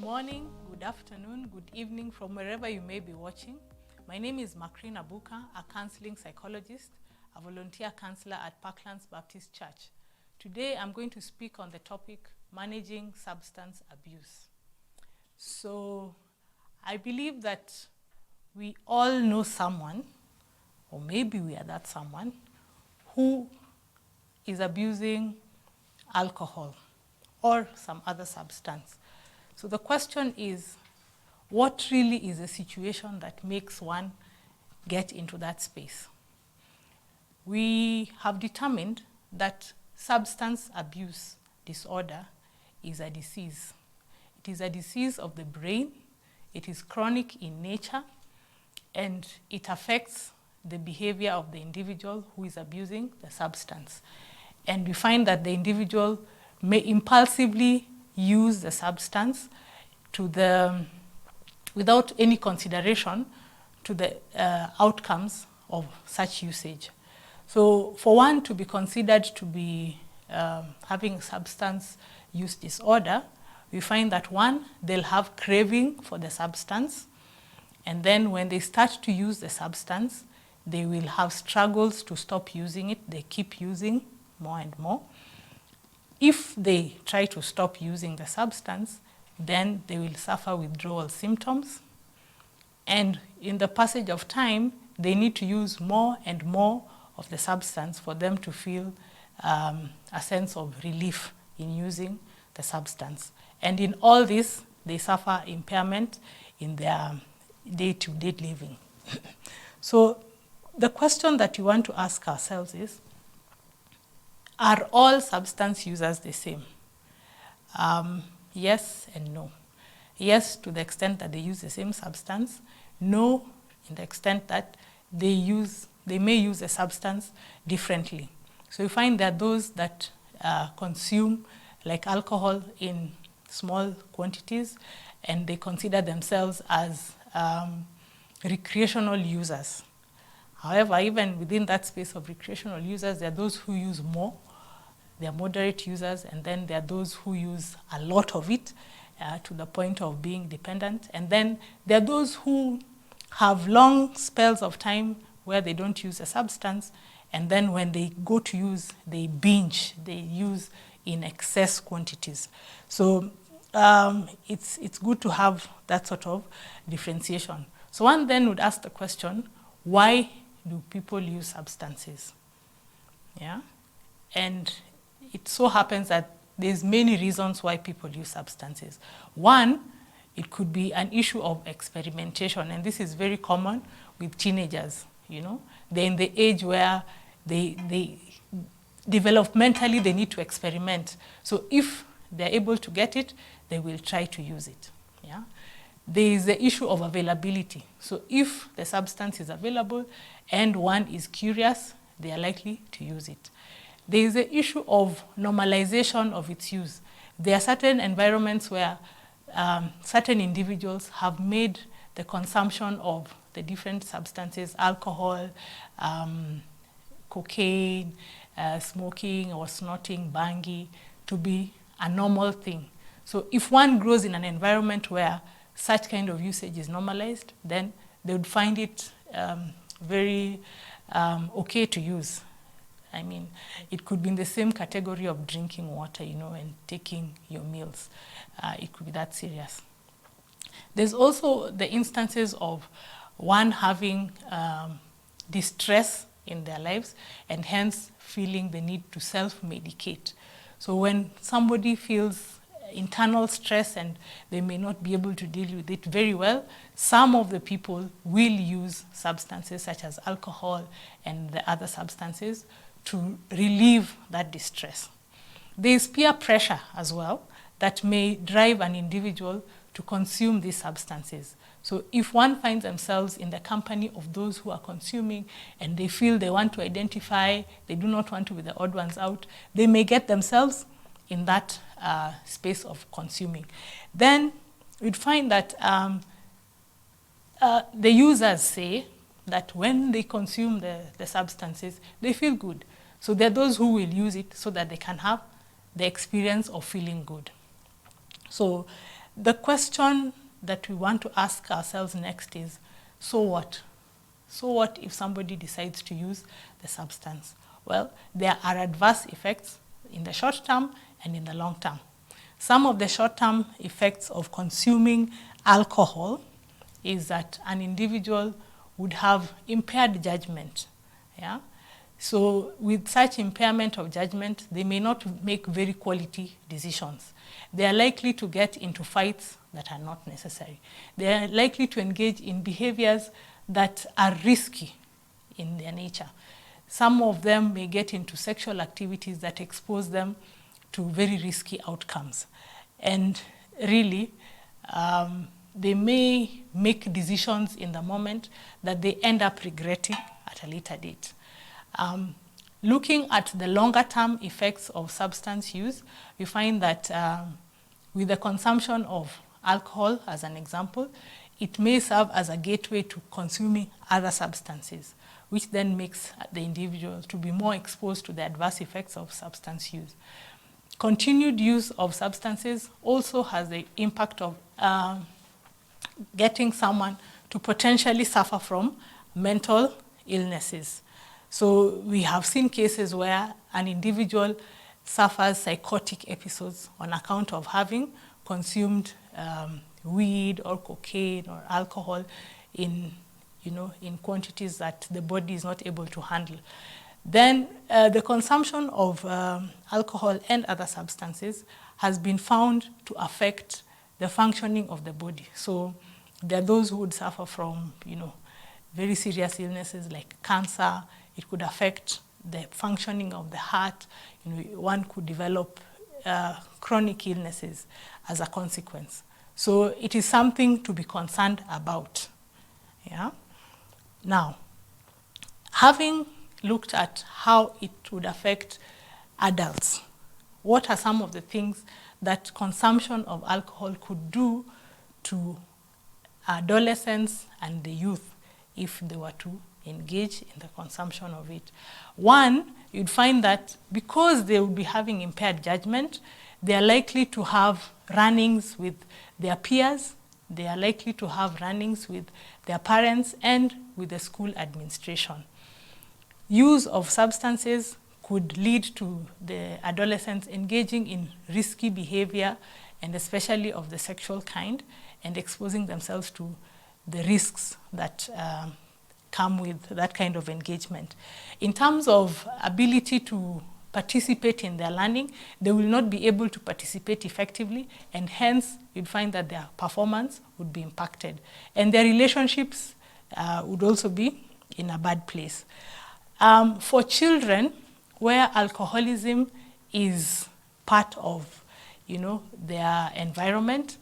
morning, good afternoon, good evening from wherever you may be watching. My name is Makreen Abuka, a counseling psychologist, a volunteer counselor at Parklands Baptist Church. Today I'm going to speak on the topic, managing substance abuse. So I believe that we all know someone, or maybe we are that someone, who is abusing alcohol or some other substance. So the question is, what really is the situation that makes one get into that space? We have determined that substance abuse disorder is a disease. It is a disease of the brain, it is chronic in nature, and it affects the behavior of the individual who is abusing the substance. And we find that the individual may impulsively use the substance without any consideration to the outcomes of such usage. So for one to be considered to be having substance use disorder, we find that one, they'll have craving for the substance, and then when they start to use the substance, they will have struggles to stop using it. They keep using more and more. If they try to stop using the substance, then they will suffer withdrawal symptoms. And in the passage of time, they need to use more and more of the substance for them to feel a sense of relief in using the substance. And in all this, they suffer impairment in their day-to-day living. So the question that you want to ask ourselves is, are all substance users the same? Yes and no. Yes, to the extent that they use the same substance. No, in the extent that they may use a substance differently. So you find that those that consume like alcohol in small quantities, and they consider themselves as recreational users. However, even within that space of recreational users, there are those who use more. There are moderate users, and then there are those who use a lot of it to the point of being dependent. And then there are those who have long spells of time where they don't use a substance, and then when they go to use, they binge, they use in excess quantities. So it's good to have that sort of differentiation. So one then would ask the question, why do people use substances? Yeah, and it so happens that there's many reasons why people use substances. One, it could be an issue of experimentation, and this is very common with teenagers. You know, they're in the age where they developmentally they need to experiment. So if they're able to get it, they will try to use it. Yeah, there is the issue of availability. So if the substance is available and one is curious, they are likely to use it. There is the issue of normalization of its use. There are certain environments where certain individuals have made the consumption of the different substances, alcohol, cocaine, smoking or snorting, bangi, to be a normal thing. So if one grows in an environment where such kind of usage is normalized, then they would find it very okay to use. I mean, it could be in the same category of drinking water, you know, and taking your meals. It could be that serious. There's also the instances of one having distress in their lives and hence feeling the need to self-medicate. So when somebody feels internal stress and they may not be able to deal with it very well, some of the people will use substances such as alcohol and the other substances to relieve that distress. There is peer pressure as well that may drive an individual to consume these substances. So if one finds themselves in the company of those who are consuming and they feel they want to identify, they do not want to be the odd ones out, they may get themselves in that space of consuming. Then we'd find that the users say that when they consume the substances, they feel good. So there are those who will use it so that they can have the experience of feeling good. So The question that we want to ask ourselves next is, so what? So what if somebody decides to use the substance? Well, there are adverse effects in the short term and in the long term. Some of the short-term effects of consuming alcohol is that an individual would have impaired judgment. Yeah? So with such impairment of judgment, they may not make very quality decisions. They are likely to get into fights that are not necessary. They are likely to engage in behaviors that are risky in their nature. Some of them may get into sexual activities that expose them to very risky outcomes. And really, they may make decisions in the moment that they end up regretting at a later date. Looking at the longer term effects of substance use, we find that with the consumption of alcohol, as an example, it may serve as a gateway to consuming other substances, which then makes the individual to be more exposed to the adverse effects of substance use. Continued use of substances also has the impact of getting someone to potentially suffer from mental illnesses. So we have seen cases where an individual suffers psychotic episodes on account of having consumed weed or cocaine or alcohol in quantities that the body is not able to handle. Then the consumption of alcohol and other substances has been found to affect the functioning of the body. So there are those who would suffer from, very serious illnesses like cancer. It could affect the functioning of the heart. One could develop chronic illnesses as a consequence. So it is something to be concerned about. Yeah. Now, having looked at how it would affect adults, what are some of the things that consumption of alcohol could do to adolescents and the youth if they were to engage in the consumption of it? One, you'd find that because they will be having impaired judgment, they are likely to have run-ins with their peers, they are likely to have run-ins with their parents and with the school administration. Use of substances could lead to the adolescents engaging in risky behavior, and especially of the sexual kind, and exposing themselves to the risks that come with that kind of engagement. In terms of ability to participate in their learning, they will not be able to participate effectively, and hence you'd find that their performance would be impacted. And their relationships would also be in a bad place. For children, where alcoholism is part of their environment,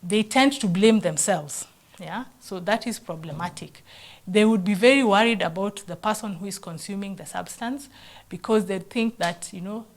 they tend to blame themselves. Yeah? So that is problematic. They would be very worried about the person who is consuming the substance, because they think that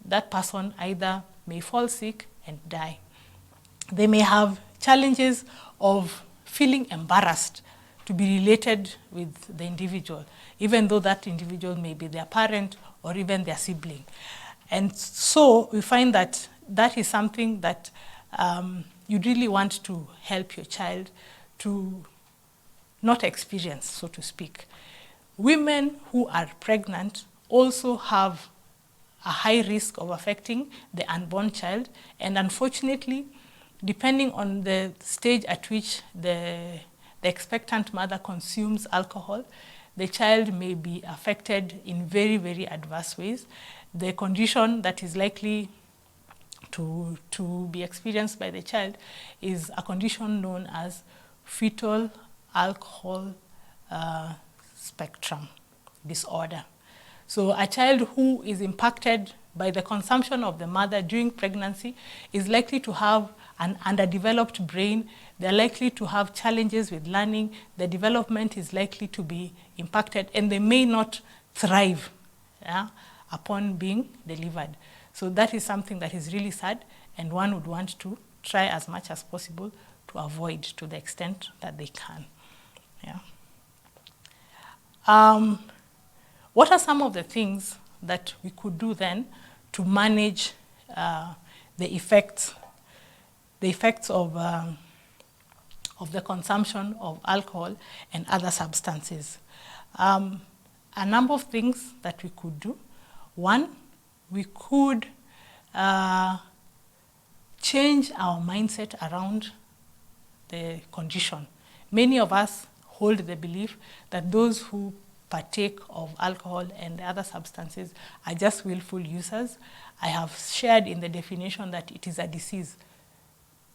that person either may fall sick and die. They may have challenges of feeling embarrassed to be related with the individual, even though that individual may be their parent or even their sibling. And so we find that that is something that you really want to help your child to not experience, so to speak. Women who are pregnant also have a high risk of affecting the unborn child, and unfortunately, depending on the stage at which the expectant mother consumes alcohol, the child may be affected in very, very adverse ways. The condition that is likely to be experienced by the child is a condition known as fetal alcohol spectrum disorder. So a child who is impacted by the consumption of the mother during pregnancy is likely to have an underdeveloped brain. They're likely to have challenges with learning. The development is likely to be impacted, and they may not thrive upon being delivered. So that is something that is really sad, and one would want to try as much as possible to avoid to the extent that they can. Yeah. What are some of the things that we could do then to manage the effects the effects of the consumption of alcohol and other substances. A number of things that we could do. One, we could change our mindset around the condition. Many of us hold the belief that those who partake of alcohol and other substances are just willful users. I have shared in the definition that it is a disease.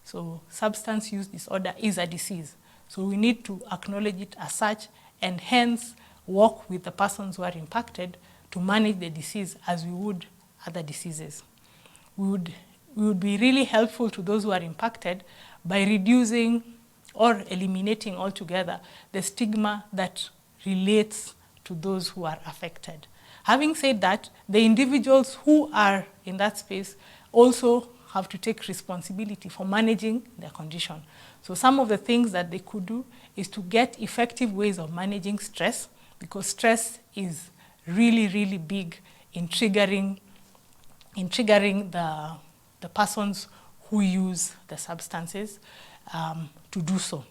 So substance use disorder is a disease. So we need to acknowledge it as such and hence work with the persons who are impacted to manage the disease as we would other diseases. We would be really helpful to those who are impacted by reducing or eliminating altogether the stigma that relates to those who are affected. Having said that, the individuals who are in that space also have to take responsibility for managing their condition. So some of the things that they could do is to get effective ways of managing stress, because stress is really, really big in triggering the persons who use the substances to do so.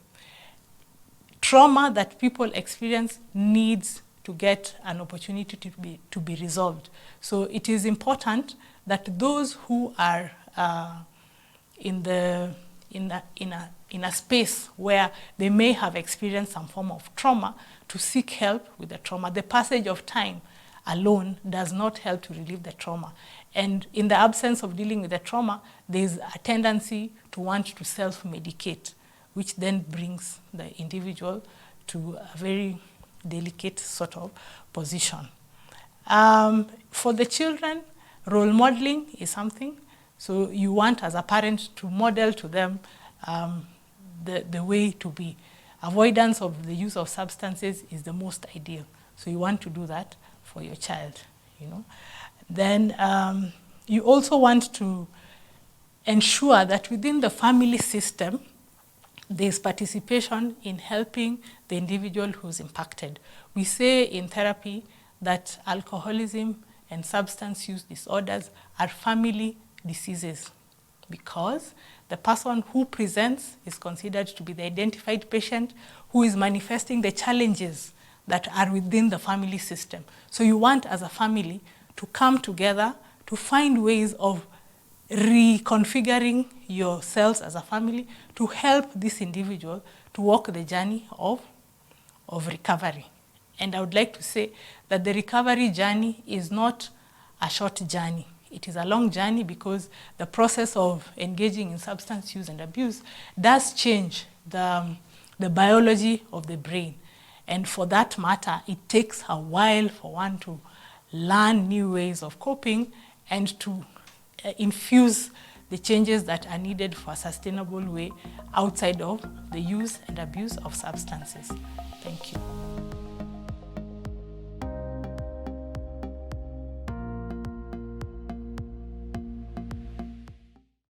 Trauma that people experience needs to get an opportunity to be resolved. So it is important that those who are in a space where they may have experienced some form of trauma to seek help with the trauma. The passage of time alone does not help to relieve the trauma. And in the absence of dealing with the trauma, there's a tendency to want to self-medicate, which then brings the individual to a very delicate sort of position. For the children, role modeling is something. So you want, as a parent, to model to them the way to be. Avoidance of the use of substances is the most ideal. So you want to do that for your child, you know. Then you also want to ensure that within the family system, there's participation in helping the individual who's impacted. We say in therapy that alcoholism and substance use disorders are family diseases because the person who presents is considered to be the identified patient who is manifesting the challenges that are within the family system. So you want, as a family, to come together to find ways of reconfiguring yourselves as a family to help this individual to walk the journey of recovery. And I would like to say that the recovery journey is not a short journey. It is a long journey because the process of engaging in substance use and abuse does change the biology of the brain. And for that matter, it takes a while for one to learn new ways of coping and to infuse the changes that are needed for a sustainable way outside of the use and abuse of substances. Thank you.